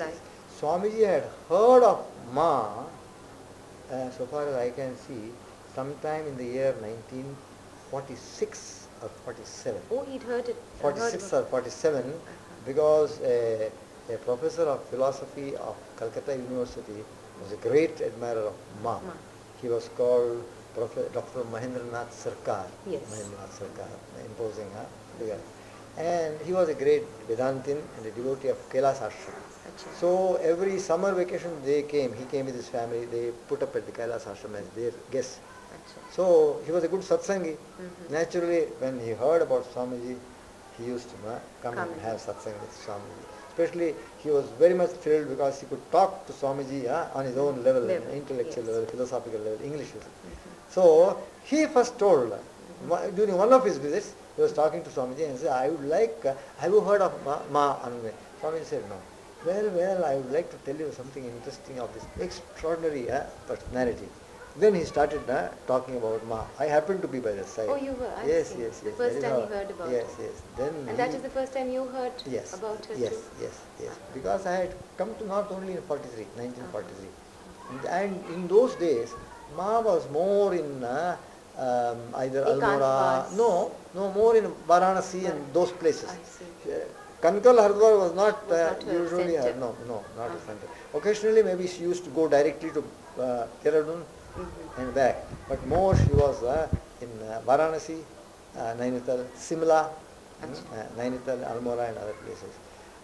Right. Swamiji had heard of Ma, so far as I can see, sometime in the year 1946 or 47. Oh, he'd heard it. 46 or 47, because a professor of philosophy of Calcutta University was a great admirer of Ma. Ma. He was called Dr. Mahendranath Sarkar. Yes. Mahendranath Sarkar, imposing figure. And he was a great Vedantin and a devotee of Kailas Ashram. Acha. So every summer vacation he came with his family, they put up at the Kailas Ashram as their guests. Acha. So he was a good satsangi. Mhm. Naturally, when he heard about Swamiji, he used to come and and- have satsang with Swamiji. Especially, he was very much thrilled because he could talk to Swamiji on his own level, intellectual yes. level, philosophical level, English. So he first told, during one of his visits, he was talking to Swamiji and said, I would like, have you heard of Ma Anme? Swamiji said, no. Well, I would like to tell you something interesting of this extraordinary personality. Then he started talking about Ma. I happened to be by the side. Oh, you were? I Yes, see. yes, The yes. first That is time how- you heard about yes, her. yes. Then And that is the first time you heard yes, about her yes, too? yes. Because I had come to North only in 1943. And in those days, Ma was more in either Almora, Ekantavas. no, more in Varanasi and those places. I see. Kankal Hardwar was not Was not her usually her, center. no, not a center. Occasionally maybe she used to go directly to Dehradun and back, but more she was in Varanasi, Nainital, Simla, Nainital, Almora and other places.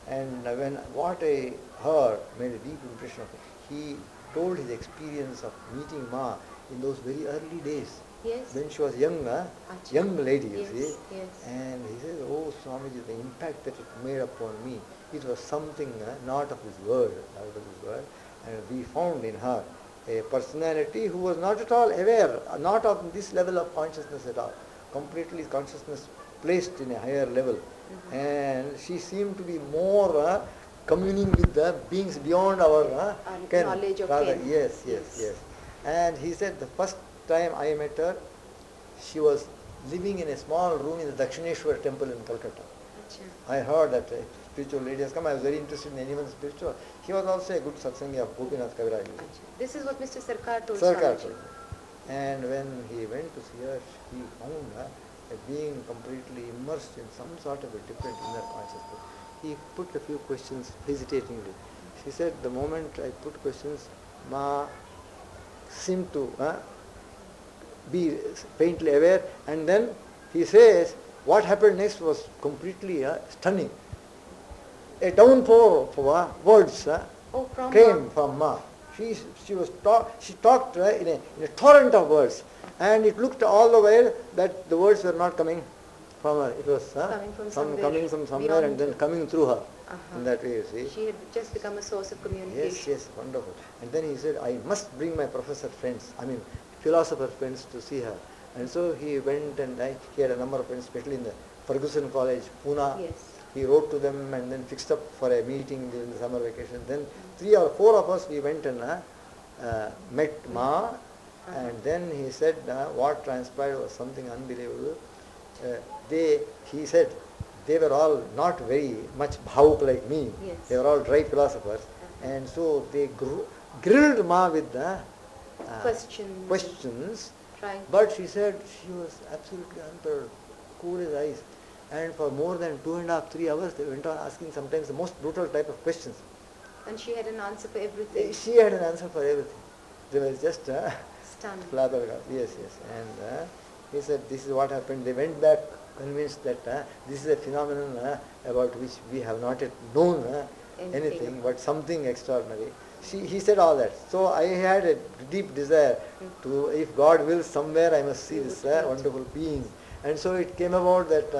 And when what I heard made a deep impression of it. He told his experience of meeting Ma in those very early days. Yes. When she was young, Acha. young lady, you Yes, see. yes. And he says, oh Swamiji, the impact that it made upon me, it was something not of this world, And we found in her a personality who was not at all aware, not of this level of consciousness at all. Completely consciousness placed in a higher level. And she seemed to be more communing with the beings beyond our ken. knowledge of Rather, ken. Yes. And he said the first time I met her, she was living in a small room in the Dakshineshwar temple in Calcutta. Acha. I heard that a spiritual lady has come. I was very interested in anyone spiritual. He was also a good satsangi of Gopinath Kaviraj. Acha. This is what Mr. Sarkar told Sarkar Swamiji. told me. And when he went to see her, he found her a being completely immersed in some sort of a different inner consciousness. He put a few questions hesitatingly. She said, the moment I put questions, Ma seemed to be faintly aware, and then he says, what happened next was completely stunning. A downpour of words Oh, from came Ma. from Ma. She talked in a torrent of words, and it looked all the way that the words were not coming from her. It was coming from somewhere beyond and then her. coming through her. Uh-huh. In that way, you see. She had just become a source of communication. Yes, wonderful. And then he said, I must bring my philosopher friends to see her. And so he went, and he had a number of friends, especially in the Ferguson College, Pune. Yes. He wrote to them and then fixed up for a meeting during the summer vacation. Then 3 or 4 of us, we went and met Ma. And then he said what transpired was something unbelievable. He said, they were all not very much bhavuk like me. Yes. They were all dry philosophers. And so they grilled Ma with the questions. Trying. But she said she was absolutely unperturbed, cool as ice. And for more than 2.5, 3 hours, they went on asking sometimes the most brutal type of questions. And she had an answer for everything. She had an answer for everything. They were just Stunned. flabbergasted. Yes. And he said, this is what happened. They went back convinced that this is a phenomenon about which we have not yet known anything, but something extraordinary. He said all that. So I had a deep desire to, if God wills, somewhere I must see this wonderful being. And so it came about that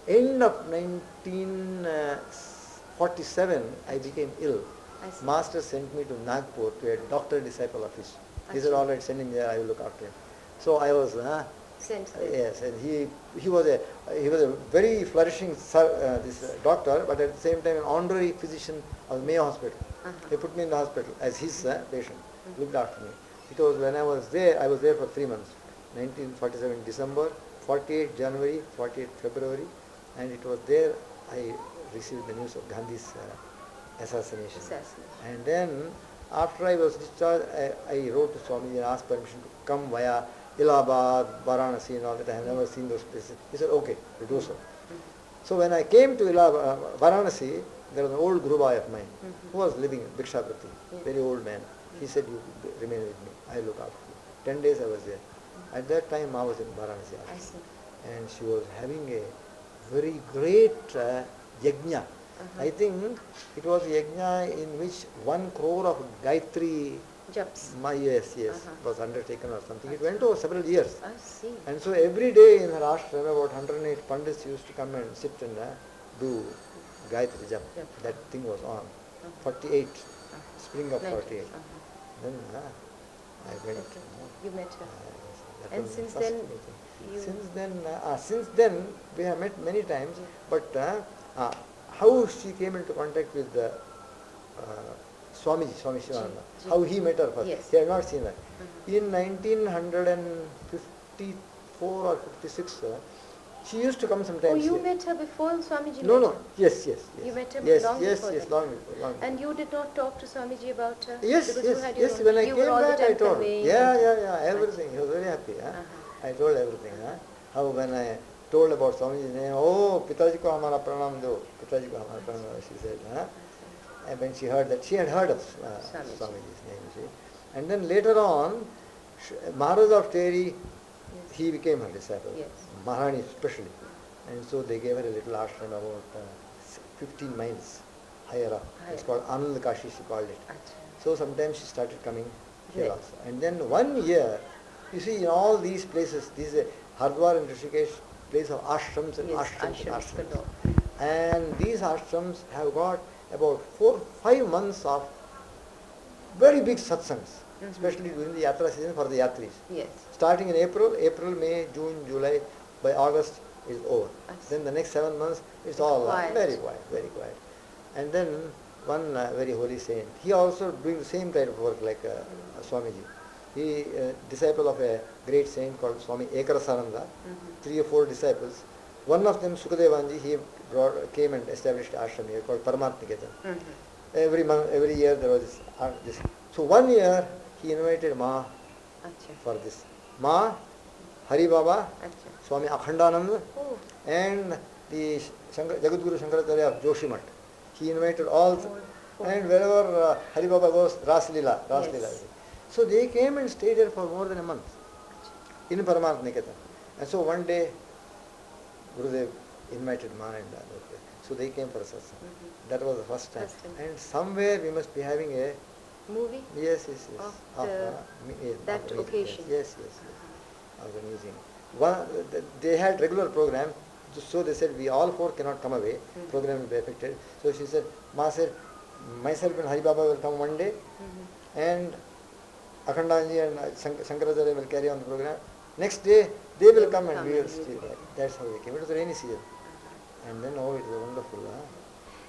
end of 1947, I became ill. I see. Master sent me to Nagpur to a doctor-disciple office. He said, all right, send him there, I will look after him. So I was Sent there. yes, and he was a very flourishing doctor, but at the same time an honorary physician of Mayo Hospital. They put me in the hospital as his patient, looked after me. It was when I was there for 3 months, 1947 December, 48 January, 48 February, and it was there I received the news of Gandhi's assassination. Assassination. And then, after I was discharged, I wrote to Swamiji and asked permission to come via Allahabad, Varanasi and all that. I have never seen those places. He said, okay, we do so. So when I came to Varanasi, there was an old Guru Bhai of mine who was living in Bhikshaprati, very old man. He said, you remain with me, I look after you. 10 days I was there. At that time I was in Varanasi. I see. And she was having a very great yajna. I think it was a yajna in which 1 crore of Gayatri, Japs. yes, was undertaken or something. It went over several years. I see. And so every day in her ashram, about 108 pandits used to come and sit and do Gayatri Jap. That thing was on. 48, spring of 48. Then I went. Okay. You met her. That And was since the first then, meeting. Since then we have met many times. But how she came into contact with Swami Shivananda, how he met her first. Yes. He had not seen her. In 1954 or 56, she used to come sometimes. Oh, you here. met her before Swamiji No, met no. her? Yes. You met her yes, long yes, before yes, that? long before. And you did not talk to Swamiji about her? Yes, Because you had your own, when I you came were all the back, I time told. conveying Yeah, everything. He was very happy. I told everything. How when I told about Swamiji's name, oh, Pitaji ko hamara pranam do. Pitaji ko hamara pranam do, she said. And when she heard that, she had heard of Swamiji's name, you see. And then later on, Maharaj of Teri, he became her disciple. Yes. Maharani especially. And so they gave her a little ashram about 15 miles higher up. It's called Anand Kashi, she called it. So sometimes she started coming here also. And then 1 year, you see, in all these places, these Hardwar and Rishikesh, place of ashrams and ashrams and ashrams. And these ashrams have got about 4-5 months of very big satsangs, especially during the yatra season for the yatris. Yes. Starting in April, May, June, July, by August is over. Then the next 7 months it's all quiet. Very quiet. And then one very holy saint, he also doing the same kind of work like Swamiji. He disciple of a great saint called Swami Ekarasananda, 3 or 4 disciples. One of them, Sukadevanji, he came and established ashram here called Paramatniketan. Every year there was this. So 1 year he invited Ma for this. Ma, Hari Baba, Swami Akhandanand, and the Jagadguru Shankaracharya of Joshimath. He invited all, and wherever Hari Baba goes, Ras Leela. So they came and stayed there for more than a month in Paramatniketan. And so one day, Gurudev invited Ma and so they came for satsang. That was the first time. And somewhere we must be having a movie? Yes. Of that occasion. Yes. Of the meeting. They had regular program, so they said we all 4 cannot come away. Program will be affected. So she said, Ma said, myself and Hari Baba will come one day, and Akhandanji and Shankaracharya will carry on the program. Next day they will come and we will stay there. That's how they came. It was a rainy season. And then, it was wonderful.